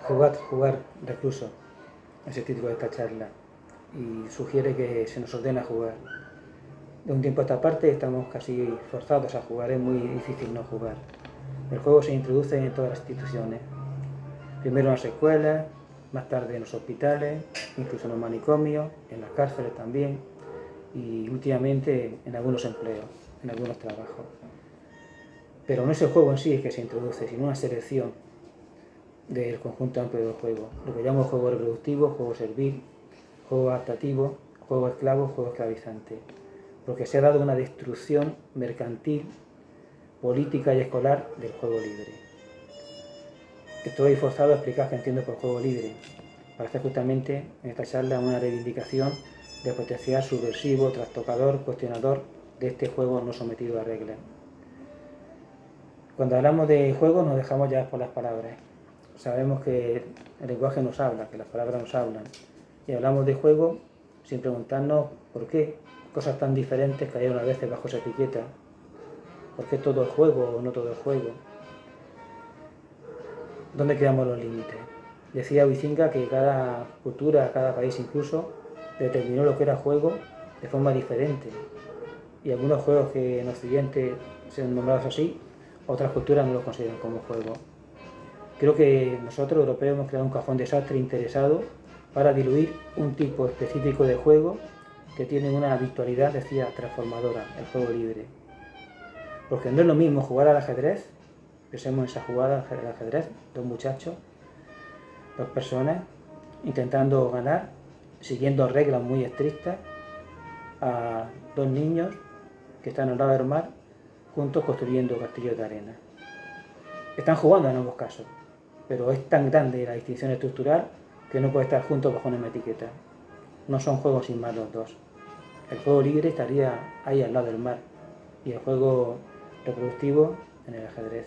jugar recluso, es el título de esta charla, y sugiere que se nos ordena jugar. De un tiempo a esta parte estamos casi forzados a jugar, es muy difícil no jugar. El juego se introduce en todas las instituciones, primero en las escuelas, más tarde en los hospitales, incluso en los manicomios, en las cárceles también, y últimamente en algunos empleos, en algunos trabajos. Pero no es el juego en sí que se introduce, sino una selección del conjunto amplio del juego, lo que llamo juego reproductivo, juego servil, juego adaptativo, juego esclavo, juego esclavizante, porque se ha dado una destrucción mercantil, política y escolar del juego libre. Estoy forzado a explicar qué entiendo por juego libre, para hacer justamente en esta charla una reivindicación del potencial subversivo, trastocador, cuestionador de este juego no sometido a reglas. Cuando hablamos de juego nos dejamos llevar por las palabras. Sabemos que el lenguaje nos habla, que las palabras nos hablan. Y hablamos de juego sin preguntarnos por qué cosas tan diferentes cayeron a veces bajo esa etiqueta. ¿Por qué todo es juego o no todo es juego? ¿Dónde quedamos los límites? Decía Huizinga que cada cultura, cada país incluso, determinó lo que era juego de forma diferente. Y algunos juegos que en Occidente se han nombrado así, otras culturas no los consideran como juego. Creo que nosotros, europeos, hemos creado un cajón desastre interesado para diluir un tipo específico de juego que tiene una virtualidad, decía, transformadora, el juego libre. Porque no es lo mismo jugar al ajedrez, pensemos en esa jugada del ajedrez, dos muchachos, dos personas, intentando ganar, siguiendo reglas muy estrictas, a dos niños que están al lado del mar, juntos construyendo castillos de arena. Están jugando en ambos casos, pero es tan grande la distinción estructural que no puede estar juntos bajo una etiqueta. No son juegos sin más los dos. El juego libre estaría ahí al lado del mar y el juego reproductivo en el ajedrez.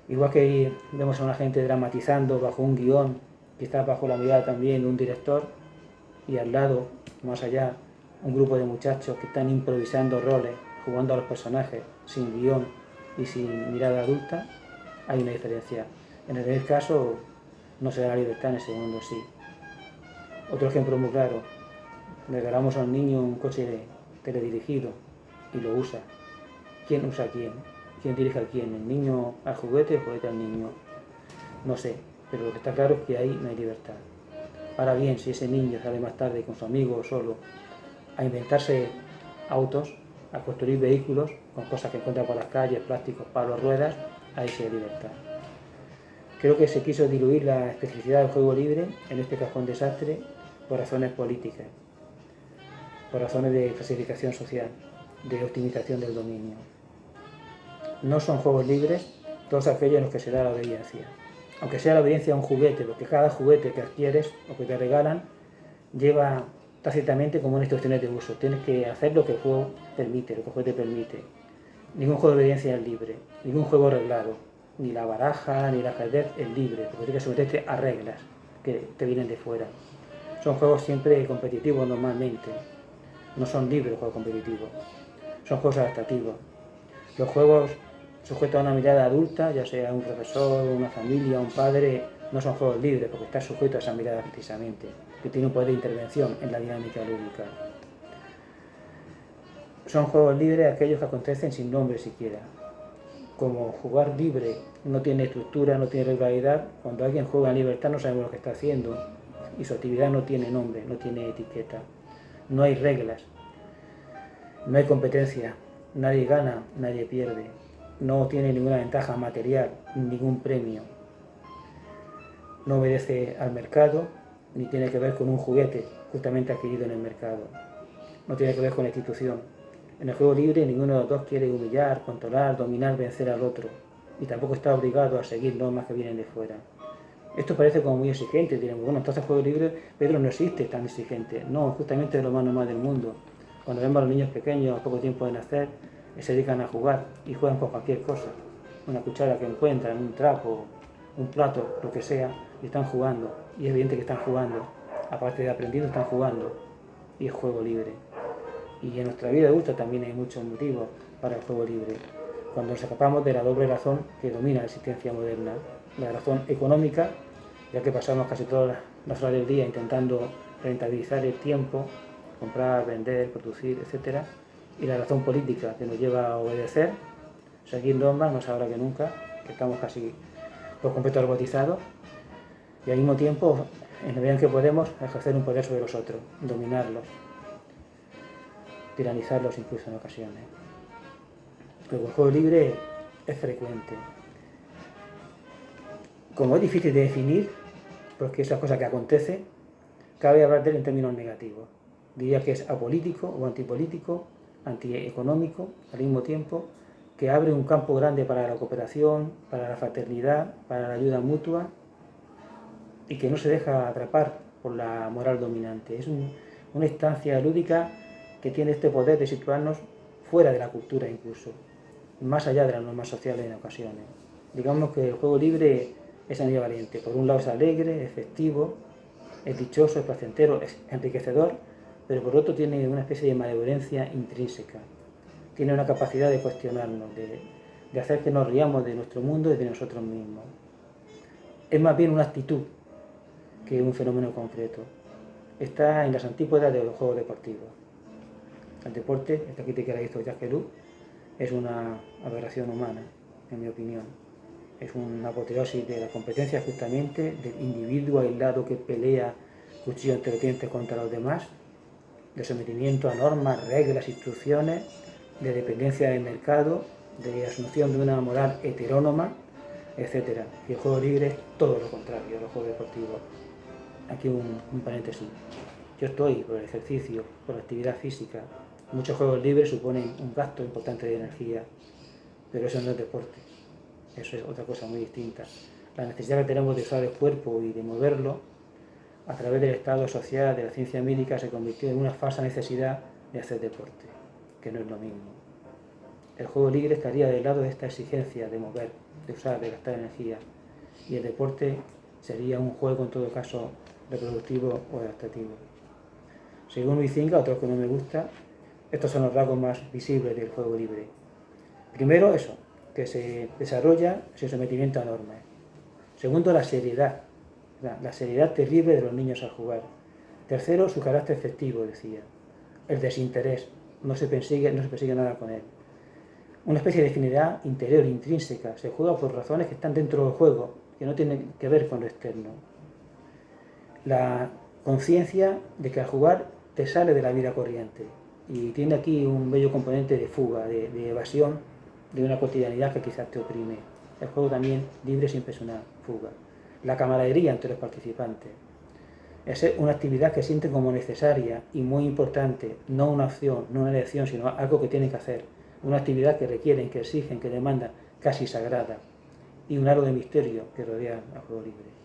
Igual que vemos a una gente dramatizando bajo un guión, quizás bajo la mirada también de un director, y al lado, más allá, un grupo de muchachos que están improvisando roles, jugando a los personajes sin guión y sin mirada adulta, hay una diferencia. En el caso no se da la libertad, en ese mundo sí. Otro ejemplo muy claro, le regalamos a un niño un coche teledirigido y lo usa. ¿Quién usa a quién? ¿Quién dirige a quién? ¿El niño al juguete o el juguete al niño? No sé, pero lo que está claro es que ahí no hay libertad. Ahora bien, si ese niño sale más tarde con su amigo o solo a inventarse autos, a construir vehículos con cosas que encuentra por las calles, plásticos, palos, ruedas, ahí sí hay libertad. Creo que se quiso diluir la especificidad del juego libre en este cajón desastre por razones políticas, por razones de clasificación social, de optimización del dominio. No son juegos libres todos aquellos en los que se da la obediencia. Aunque sea la obediencia a un juguete, porque cada juguete que adquieres o que te regalan lleva tácitamente como unas instrucciones de uso. Tienes que hacer lo que el juego permite, lo que el juego te permite. Ningún juego de obediencia es libre, ningún juego reglado, ni la baraja, ni el ajedrez es libre, porque tienes que someterte a reglas que te vienen de fuera. Son juegos siempre competitivos normalmente, no son libres los juegos competitivos, son juegos adaptativos. Los juegos sujetos a una mirada adulta, ya sea un profesor, una familia, un padre, no son juegos libres porque están sujetos a esa mirada precisamente, que tiene un poder de intervención en la dinámica lúdica. Son juegos libres aquellos que acontecen sin nombre siquiera. Como jugar libre no tiene estructura, no tiene regularidad, cuando alguien juega en libertad no sabemos lo que está haciendo y su actividad no tiene nombre, no tiene etiqueta. No hay reglas, no hay competencia, nadie gana, nadie pierde, no tiene ninguna ventaja material, ningún premio. No obedece al mercado, ni tiene que ver con un juguete justamente adquirido en el mercado. No tiene que ver con la institución. En el juego libre ninguno de los dos quiere humillar, controlar, dominar, vencer al otro. Y tampoco está obligado a seguir normas que vienen de fuera. Esto parece como muy exigente. Diremos, bueno, entonces el juego libre, Pedro, no existe tan exigente. No, justamente es lo más normal del mundo. Cuando vemos a los niños pequeños a poco tiempo de nacer, se dedican a jugar y juegan con cualquier cosa. Una cuchara que encuentran, un trapo, un plato, lo que sea, y están jugando. Y es evidente que están jugando. Aparte de aprendiendo, están jugando. Y es juego libre. Y en nuestra vida adulta también hay muchos motivos para el juego libre. Cuando nos escapamos de la doble razón que domina la existencia moderna, la razón económica ya que pasamos casi todas las horas del día intentando rentabilizar el tiempo, comprar, vender, producir, etc. Y la razón política que nos lleva a obedecer, seguir normas, más ahora que nunca, que estamos casi por completo robotizados, y al mismo tiempo, en la medida en que podemos, ejercer un poder sobre los otros, dominarlos, tiranizarlos incluso en ocasiones. Luego, el juego libre es frecuente. Como es difícil de definir, porque esas cosas que acontecen, cabe hablar de él en términos negativos. Diría que es apolítico o antipolítico, antieconómico, al mismo tiempo, que abre un campo grande para la cooperación, para la fraternidad, para la ayuda mutua, y que no se deja atrapar por la moral dominante. Es una instancia lúdica que tiene este poder de situarnos fuera de la cultura incluso, más allá de las normas sociales en ocasiones. Digamos que el juego libre es ambivalente. Por un lado es alegre, es festivo, es dichoso, es placentero, es enriquecedor, pero por otro tiene una especie de malevolencia intrínseca. Tiene una capacidad de cuestionarnos, de hacer que nos riamos de nuestro mundo y de nosotros mismos. Es más bien una actitud que un fenómeno concreto. Está en las antípodas de los juegos deportivos. El deporte, esta crítica que la hizo Jacques Ellul, es una aberración humana, en mi opinión. Es una apoteosis de la competencia justamente del individuo aislado que pelea cuchillo entre los dientes contra los demás, de sometimiento a normas, reglas, instrucciones, de dependencia del mercado, de asunción de una moral heterónoma, etc. Y el juego libre es todo lo contrario a los juegos deportivos. Aquí un paréntesis. Yo estoy por el ejercicio, por la actividad física. Muchos juegos libres suponen un gasto importante de energía, pero eso no es deporte. Eso es otra cosa muy distinta. La necesidad que tenemos de usar el cuerpo y de moverlo a través del estado social, de la ciencia médica, se convirtió en una falsa necesidad de hacer deporte, que no es lo mismo. El juego libre estaría del lado de esta exigencia de mover, de usar, de gastar energía, y el deporte sería un juego en todo caso reproductivo o adaptativo. Según Huizinga, otro que no me gusta, estos son los rasgos más visibles del juego libre. Primero, eso, que se desarrolla sin sometimiento a normas. Segundo, la seriedad terrible de los niños al jugar. Tercero, su carácter festivo, decía. El desinterés, no se persigue nada con él. Una especie de afinidad interior, intrínseca, se juega por razones que están dentro del juego, que no tienen que ver con lo externo. La conciencia de que al jugar te sale de la vida corriente y tiene aquí un bello componente de fuga, de evasión de una cotidianidad que quizás te oprime. El juego también libre siempre es una fuga. La camaradería entre los participantes. Es una actividad que sienten como necesaria y muy importante, no una opción, no una elección, sino algo que tienen que hacer. Una actividad que requieren, que exigen, que demandan, casi sagrada. Y un halo de misterio que rodea al juego libre.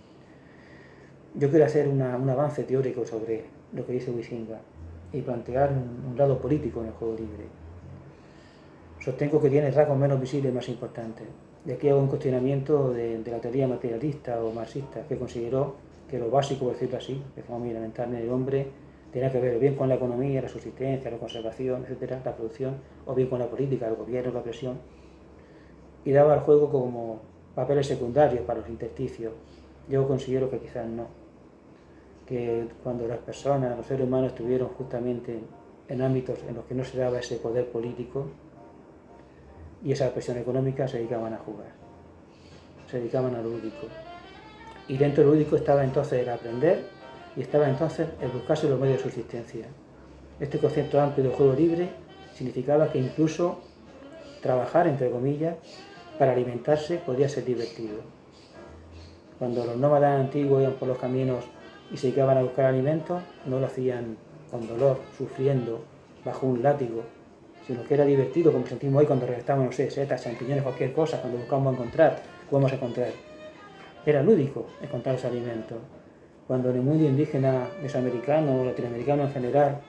Yo quiero hacer un avance teórico sobre lo que dice Huizinga y plantear un lado político en el juego libre. Sostengo que tiene rasgos menos visibles y más importantes. Y aquí hago un cuestionamiento de la teoría materialista o marxista, que consideró que lo básico, por decirlo así, de forma muy elemental en el hombre, tenía que ver o bien con la economía, la subsistencia, la conservación, etcétera, la producción, o bien con la política, el gobierno, la presión, y daba al juego como papeles secundarios para los intersticios. Yo considero que quizás no, que cuando las personas, los seres humanos, estuvieron justamente en ámbitos en los que no se daba ese poder político y esa presión económica, se dedicaban a jugar, se dedicaban a lo lúdico. Y dentro de lo lúdico estaba entonces el aprender y estaba entonces el buscarse los medios de subsistencia. Este concepto amplio de juego libre significaba que incluso trabajar, entre comillas, para alimentarse podía ser divertido. Cuando los nómadas antiguos iban por los caminos y se dedicaban a buscar alimentos, no lo hacían con dolor, sufriendo, bajo un látigo, sino que era divertido, como sentimos hoy cuando recolectamos, no sé, setas, champiñones, cualquier cosa, cuando buscamos encontrar, podemos encontrar. Era lúdico encontrar los alimentos. Cuando en el mundo indígena, mesoamericano o latinoamericano en general,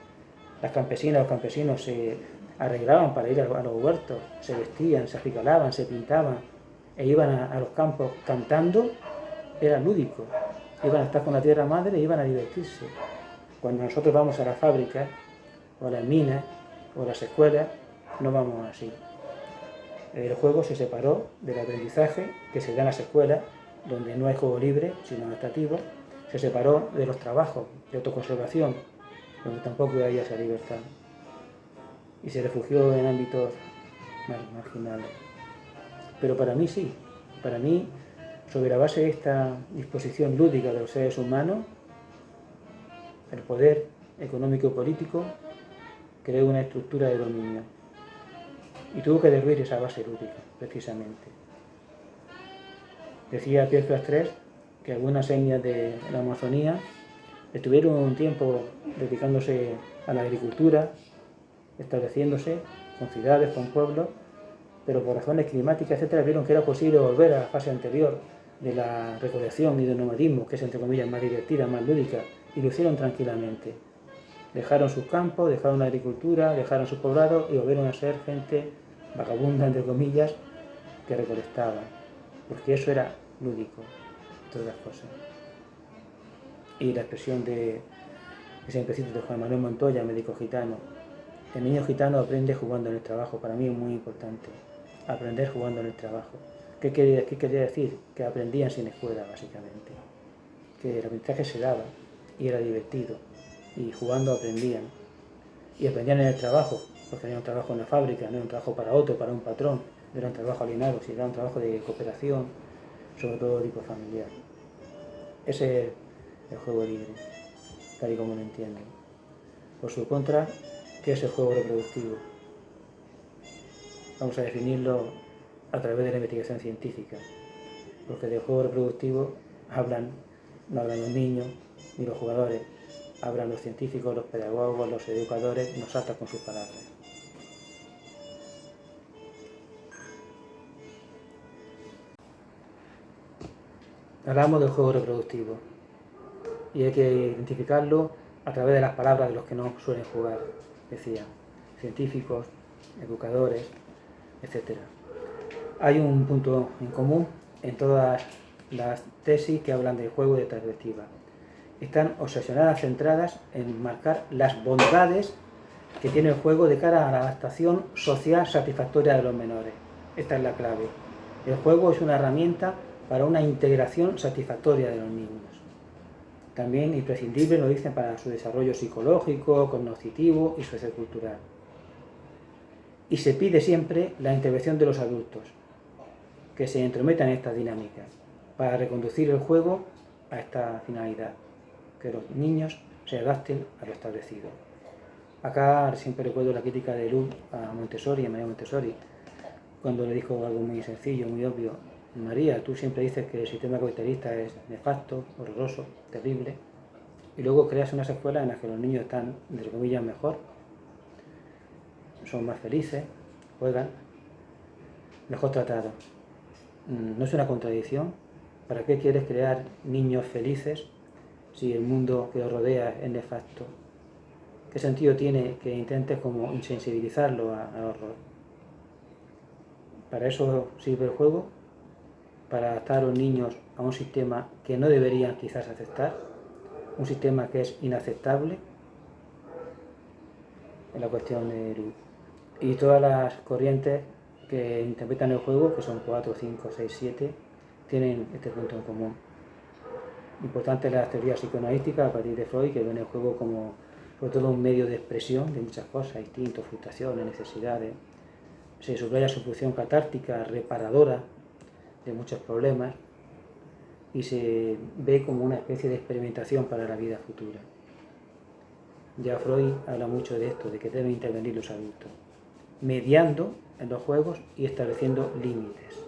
las campesinas, los campesinos se arreglaban para ir a los huertos, se vestían, se acicalaban, se pintaban e iban a los campos cantando, era lúdico. Iban a estar con la tierra madre e iban a divertirse. Cuando nosotros vamos a las fábricas, o a las minas, o a las escuelas, no vamos así. El juego se separó del aprendizaje que se da en las escuelas donde no hay juego libre, sino adaptativo, se separó de los trabajos de autoconservación, donde tampoco había esa libertad, y se refugió en ámbitos más marginales. Pero para mí sí, para mí, sobre la base de esta disposición lúdica de los seres humanos, el poder económico y político creó una estructura de dominio y tuvo que derruir esa base lúdica, precisamente. Decía Pierre Clastres que algunas etnias de la Amazonía estuvieron un tiempo dedicándose a la agricultura, estableciéndose con ciudades, con pueblos, pero por razones climáticas, etcétera, vieron que era posible volver a la fase anterior de la recolección y del nomadismo, que es entre comillas más divertida, más lúdica, y lo hicieron tranquilamente. Dejaron sus campos, dejaron la agricultura, dejaron sus poblados y volvieron a ser gente vagabunda, entre comillas, que recolectaba, porque eso era lúdico, todas las cosas. Y la expresión de ese empecito de Juan Manuel Montoya, médico gitano: el niño gitano aprende jugando en el trabajo. Para mí es muy importante aprender jugando en el trabajo. ¿Qué quería decir? Que aprendían sin escuela, básicamente, que el aprendizaje se daba y era divertido, y jugando aprendían, y aprendían en el trabajo, porque era un trabajo en la fábrica, no era un trabajo para otro, para un patrón, no era un trabajo alienado, sino era un trabajo de cooperación, sobre todo de tipo familiar. Ese es el juego libre, tal y como lo entienden. Por su contra, ¿qué es el juego reproductivo? Vamos a definirlo a través de la investigación científica, porque del juego reproductivo no hablan los niños ni los jugadores, hablan los científicos, los pedagogos, los educadores, nos saltan con sus palabras. Hablamos del juego reproductivo y hay que identificarlo a través de las palabras de los que no suelen jugar, decía, científicos, educadores, etc. Hay un punto en común en todas las tesis que hablan del juego y de perspectiva. Están obsesionadas, centradas en marcar las bondades que tiene el juego de cara a la adaptación social satisfactoria de los menores. Esta es la clave. El juego es una herramienta para una integración satisfactoria de los niños. También imprescindible, lo dicen, para su desarrollo psicológico, cognitivo y sociocultural. Y se pide siempre la intervención de los adultos, que se entrometan en estas dinámicas, para reconducir el juego a esta finalidad, que los niños se adapten a lo establecido. Acá siempre recuerdo la crítica de Luz a Montessori, a María Montessori, cuando le dijo algo muy sencillo, muy obvio: María, tú siempre dices que el sistema capitalista es nefasto, horroroso, terrible, y luego creas unas escuelas en las que los niños están, entre comillas, mejor, son más felices, juegan, mejor tratados. ¿No es una contradicción? ¿Para qué quieres crear niños felices si el mundo que los rodea es nefasto? ¿Qué sentido tiene que intentes como insensibilizarlo al horror? Para eso sirve el juego, para adaptar a los niños a un sistema que no deberían quizás aceptar, un sistema que es inaceptable, en la cuestión de luz. Y todas las corrientes que interpretan el juego, que son 4, 5, 6, 7, tienen este punto en común. Importante las teorías psicoanalíticas a partir de Freud, que ven el juego como sobre todo un medio de expresión de muchas cosas, instintos, frustraciones, necesidades. Se subraya su función catártica, reparadora de muchos problemas, y se ve como una especie de experimentación para la vida futura. Ya Freud habla mucho de esto, de que deben intervenir los adultos, mediando en los juegos y estableciendo límites.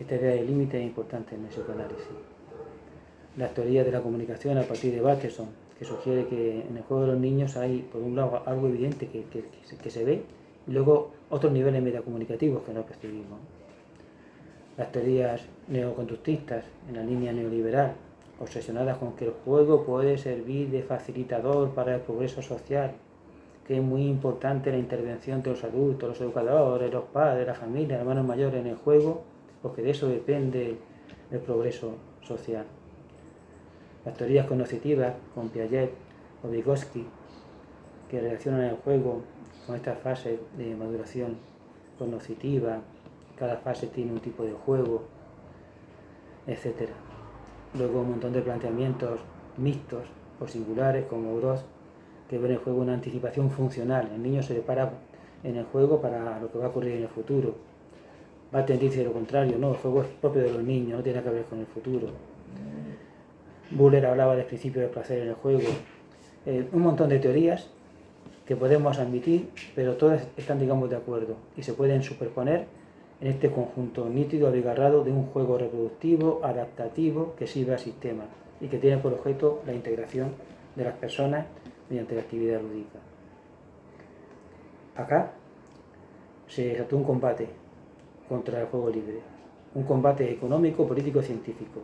Esta idea de límite es importante en el psicoanálisis. Las teorías de la comunicación a partir de Bateson, que sugiere que en el juego de los niños hay, por un lado, algo evidente que se ve, y luego otros niveles metacomunicativos que no percibimos. Las teorías neoconductistas en la línea neoliberal, obsesionadas con que el juego puede servir de facilitador para el progreso social, que es muy importante la intervención de los adultos, los educadores, los padres, la familia, los hermanos mayores en el juego, porque de eso depende el progreso social. Las teorías cognitivas, con Piaget o Vygotsky, que relacionan el juego con estas fases de maduración cognitiva. Cada fase tiene un tipo de juego. etc. Luego un montón de planteamientos mixtos o singulares como Gros, que ven en el juego una anticipación funcional. El niño se prepara en el juego para lo que va a ocurrir en el futuro. Barthes dice lo contrario, no, el juego es propio de los niños, no tiene que ver con el futuro. Buller hablaba del principio del placer en el juego. Un montón de teorías que podemos admitir, pero todas están, digamos, de acuerdo y se pueden superponer en este conjunto nítido, abigarrado de un juego reproductivo, adaptativo, que sirve al sistema y que tiene por objeto la integración de las personas mediante la actividad lúdica. Acá se desató un combate contra el juego libre, un combate económico, político y científico.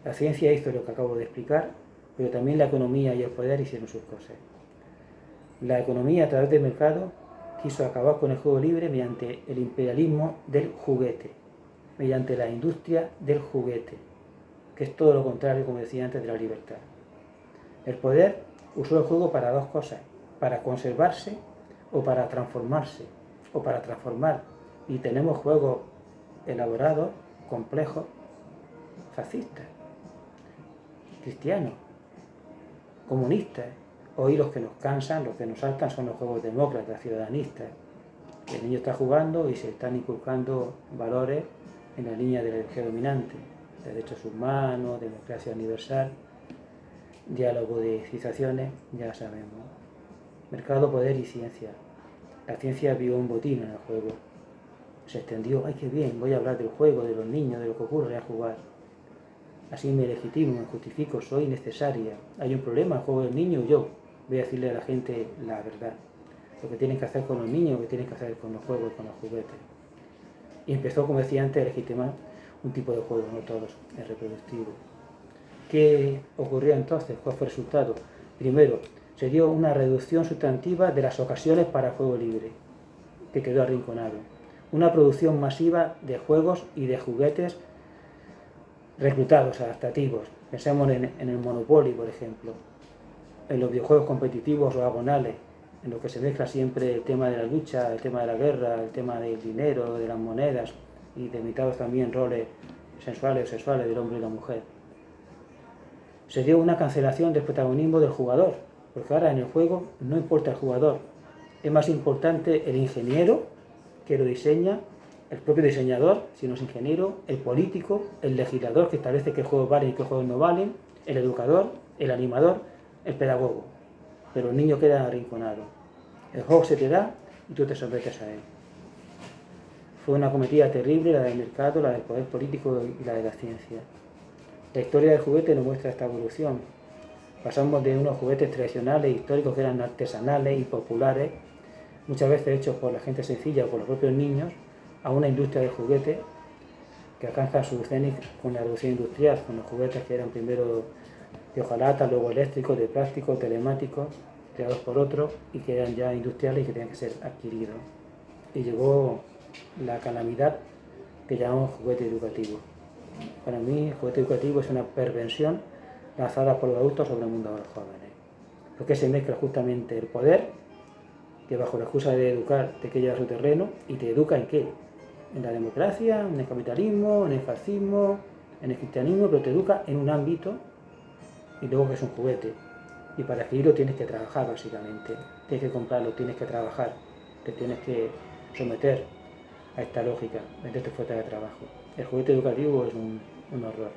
La ciencia hizo lo que acabo de explicar, pero también la economía y el poder hicieron sus cosas. La economía, a través del mercado, quiso acabar con el juego libre mediante el imperialismo del juguete, mediante la industria del juguete, que es todo lo contrario, como decía antes, de la libertad. El poder usó el juego para dos cosas, para conservarse o para transformarse, o para transformar. Y tenemos juegos elaborados, complejos, fascistas, cristianos, comunistas. Hoy los que nos cansan, los que nos saltan son los juegos demócratas, ciudadanistas. El niño está jugando y se están inculcando valores en la línea de la ideología dominante. Derechos humanos, democracia universal, diálogo de civilizaciones, ya sabemos. Mercado, poder y ciencia. La ciencia vio un botín en el juego. Se extendió, ¡ay qué bien! Voy a hablar del juego, de los niños, de lo que ocurre al jugar. Así me legitimo, me justifico, soy necesaria. Hay un problema, el juego del niño, yo voy a decirle a la gente la verdad. Lo que tienen que hacer con los niños, lo que tienen que hacer con los juegos, con los juguetes. Y empezó, como decía antes, a legitimar un tipo de juego, no todos, el reproductivo. ¿Qué ocurrió entonces? ¿Cuál fue el resultado? Primero, se dio una reducción sustantiva de las ocasiones para el juego libre, que quedó arrinconado. Una producción masiva de juegos y de juguetes reclutados, adaptativos. Pensemos en el Monopoly, por ejemplo, en los videojuegos competitivos o agonales, en los que se mezcla siempre el tema de la lucha, el tema de la guerra, el tema del dinero, de las monedas, y delimitados también roles sensuales o sexuales del hombre y la mujer. Se dio una cancelación del protagonismo del jugador, porque ahora en el juego no importa el jugador, es más importante el ingeniero que lo diseña, el propio diseñador, si no es ingeniero, el político, el legislador que establece qué juegos valen y qué juegos no valen, el educador, el animador, el pedagogo. Pero el niño queda arrinconado. El juego se te da y tú te sometes a él. Fue una cometida terrible la del mercado, la del poder político y la de la ciencia. La historia del juguete nos muestra esta evolución. Pasamos de unos juguetes tradicionales, históricos, que eran artesanales y populares, muchas veces hechos por la gente sencilla o por los propios niños, a una industria del juguete que alcanza su cenit con la revolución industrial, con los juguetes que eran primero de hojalata, luego eléctricos, de plástico, telemáticos, creados por otros y que eran ya industriales y que tenían que ser adquiridos. Y llegó la calamidad que llamamos juguete educativo. Para mí, el juguete educativo es una perversión lanzada por los adultos sobre el mundo de los jóvenes, porque se mezcla justamente el poder, que bajo la excusa de educar te lleva a su terreno, y te educa en qué, en la democracia, en el capitalismo, en el fascismo, en el cristianismo, pero te educa en un ámbito y luego que es un juguete. Y para adquirirlo tienes que trabajar básicamente, tienes que comprarlo, tienes que trabajar, te tienes que someter a esta lógica, meterte fuera de trabajo. El juguete educativo es un horror.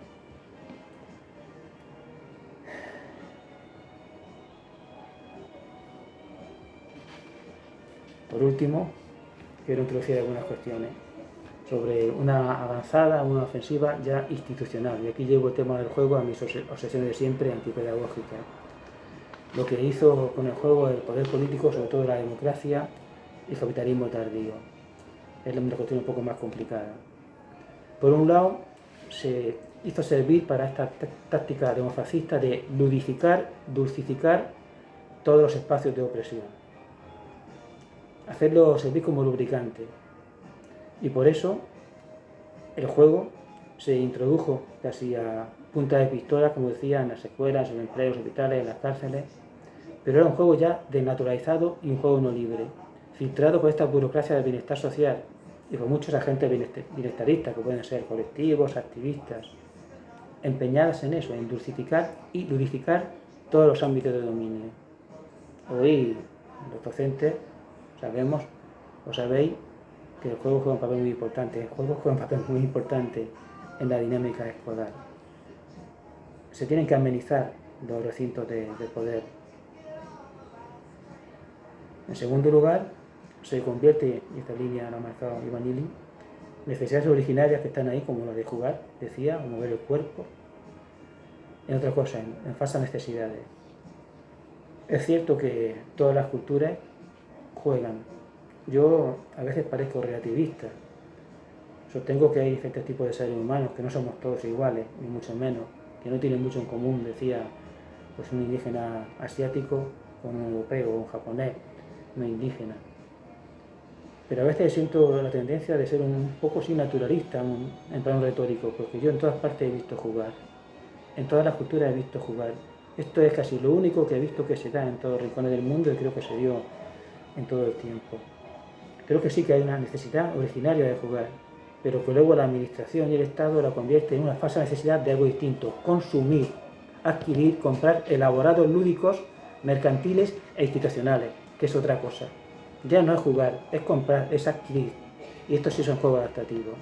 Por último, quiero introducir algunas cuestiones sobre una avanzada, una ofensiva ya institucional. Y aquí llevo el tema del juego a mis obsesiones de siempre antipedagógicas. Lo que hizo con el juego el poder político, sobre todo la democracia y el capitalismo tardío. Es una cuestión un poco más complicada. Por un lado, se hizo servir para esta táctica demofascista de ludificar, dulcificar todos los espacios de opresión. Hacerlo servir como lubricante. Y por eso el juego se introdujo casi a punta de pistola, como decía, en las escuelas, en los empleos, hospitales, en las cárceles. Pero era un juego ya desnaturalizado y un juego no libre, filtrado por esta burocracia del bienestar social y por muchos agentes bienestaristas, que pueden ser colectivos, activistas, empeñadas en eso, en dulcificar y ludificar todos los ámbitos de dominio. Hoy los docentes sabemos o sabéis que el juego juega un papel muy importante. El juego juega un papel muy importante en la dinámica escolar. Se tienen que amenizar los recintos de poder. En segundo lugar, se convierte, y esta línea la ha marcado Ivan Illich, necesidades originarias que están ahí, como la de jugar, decía, o mover el cuerpo, en otra cosa, en falsas necesidades. Es cierto que todas las culturas juegan. Yo a veces parezco relativista. Sostengo que hay diferentes tipos de seres humanos, que no somos todos iguales, ni mucho menos, que no tienen mucho en común, decía pues un indígena asiático con un europeo o un japonés, no indígena. Pero a veces siento la tendencia de ser un poco sí naturalista en plano retórico, porque yo en todas partes he visto jugar, en todas las culturas he visto jugar. Esto es casi lo único que he visto que se da en todos los rincones del mundo y creo que se dio en todo el tiempo. Creo que sí que hay una necesidad originaria de jugar, pero que luego la administración y el Estado la convierte en una falsa necesidad de algo distinto: consumir, adquirir, comprar elaborados lúdicos, mercantiles e institucionales, que es otra cosa. Ya no es jugar, es comprar, es adquirir. Y estos sí son juegos adaptativos.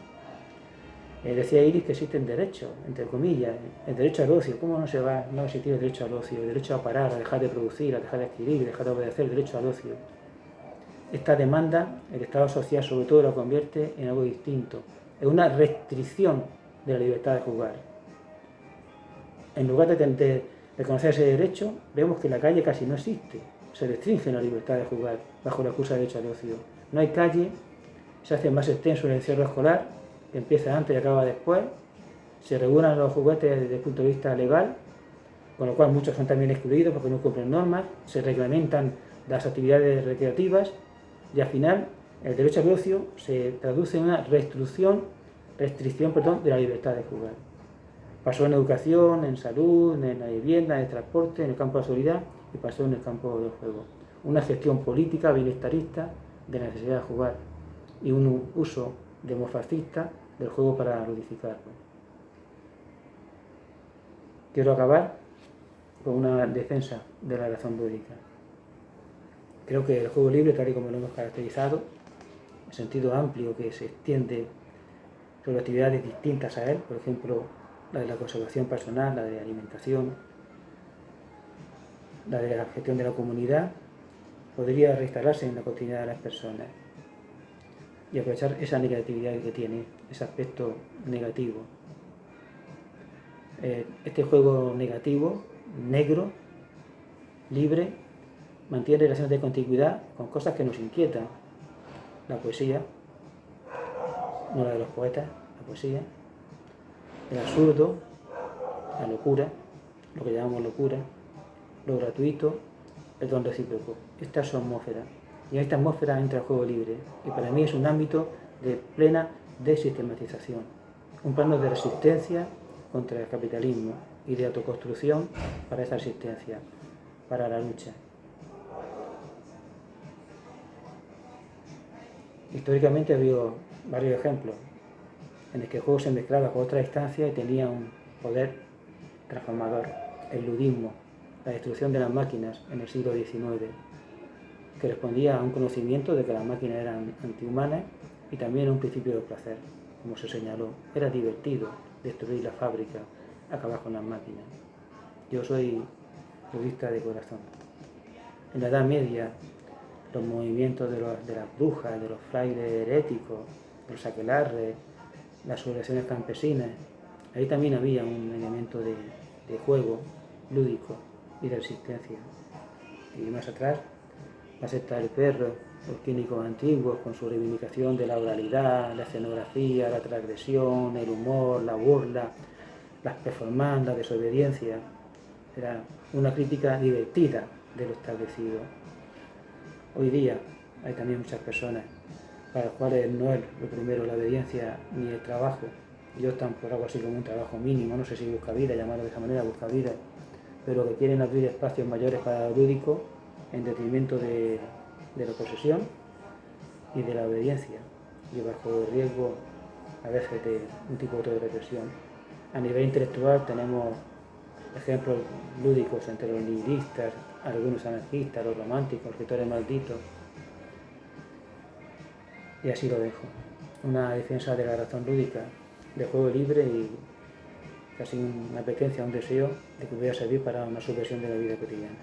Decía Illich que existen derechos, entre comillas, el derecho al ocio. ¿Cómo no se va a existir el derecho al ocio? El derecho a parar, a dejar de producir, a dejar de adquirir, a dejar de obedecer, el derecho al ocio. Esta demanda, el Estado social sobre todo lo convierte en algo distinto, en una restricción de la libertad de jugar. En lugar de reconocer ese derecho, vemos que la calle casi no existe. Se restringe la libertad de jugar bajo la excusa de derecho al ocio. No hay calle, se hace más extenso el encierro escolar, que empieza antes y acaba después, se regulan los juguetes desde el punto de vista legal, con lo cual muchos son también excluidos porque no cumplen normas, se reglamentan las actividades recreativas y al final el derecho al ocio se traduce en una restricción de la libertad de jugar. Pasó en educación, en salud, en la vivienda, en el transporte, en el campo de la seguridad y pasó en el campo del juego. Una gestión política bienestarista de la necesidad de jugar y un uso demofascista del juego para ludificarlo. Quiero acabar con una defensa de la razón lúdica. Creo que el juego libre, tal y como lo hemos caracterizado, en sentido amplio que se extiende sobre actividades distintas a él, por ejemplo, la de la conservación personal, la de la alimentación, la de la gestión de la comunidad, podría reinstalarse en la cotidianidad de las personas y aprovechar esa negatividad que tiene, ese aspecto negativo. Este juego negativo, negro, libre, mantiene relaciones de continuidad con cosas que nos inquietan. La poesía, no la de los poetas, la poesía, el absurdo, la locura, lo que llamamos locura, lo gratuito, el don recíproco. Esta es su atmósfera. Y en esta atmósfera entra el juego libre. Y para mí es un ámbito de plena desistematización. Un plano de resistencia contra el capitalismo y de autoconstrucción para esa resistencia, para la lucha. Históricamente ha habido varios ejemplos en el que el juego se mezclaba con otra instancia y tenía un poder transformador. El ludismo, la destrucción de las máquinas en el siglo XIX, que respondía a un conocimiento de que las máquinas eran antihumanas y también a un principio de placer, como se señaló. Era divertido destruir la fábrica, acabar con las máquinas. Yo soy ludista de corazón. En la Edad Media, los movimientos de las brujas, de los frailes heréticos, de los aquelarres, las sublevaciones campesinas, ahí también había un elemento de juego lúdico y de resistencia. Y más atrás, la secta del perro, los clínicos antiguos con su reivindicación de la oralidad, la escenografía, la transgresión, el humor, la burla, las performances, la desobediencia. Era una crítica divertida de lo establecido. Hoy día hay también muchas personas para las cuales no es lo primero la obediencia ni el trabajo. Ellos están por algo así como un trabajo mínimo, no sé si busca vida, llamarlo de esa manera, busca vida, pero que quieren abrir espacios mayores para lo lúdico en detrimento de la posesión y de la obediencia. lleva el juego de riesgo a veces de un tipo de represión. A nivel intelectual tenemos ejemplos lúdicos entre los nihilistas, algunos anarquistas, los románticos, los escritores malditos. Y así lo dejo. Una defensa de la razón lúdica, de juego libre y casi una pequeña, un deseo de que pudiera servir para una subversión de la vida cotidiana.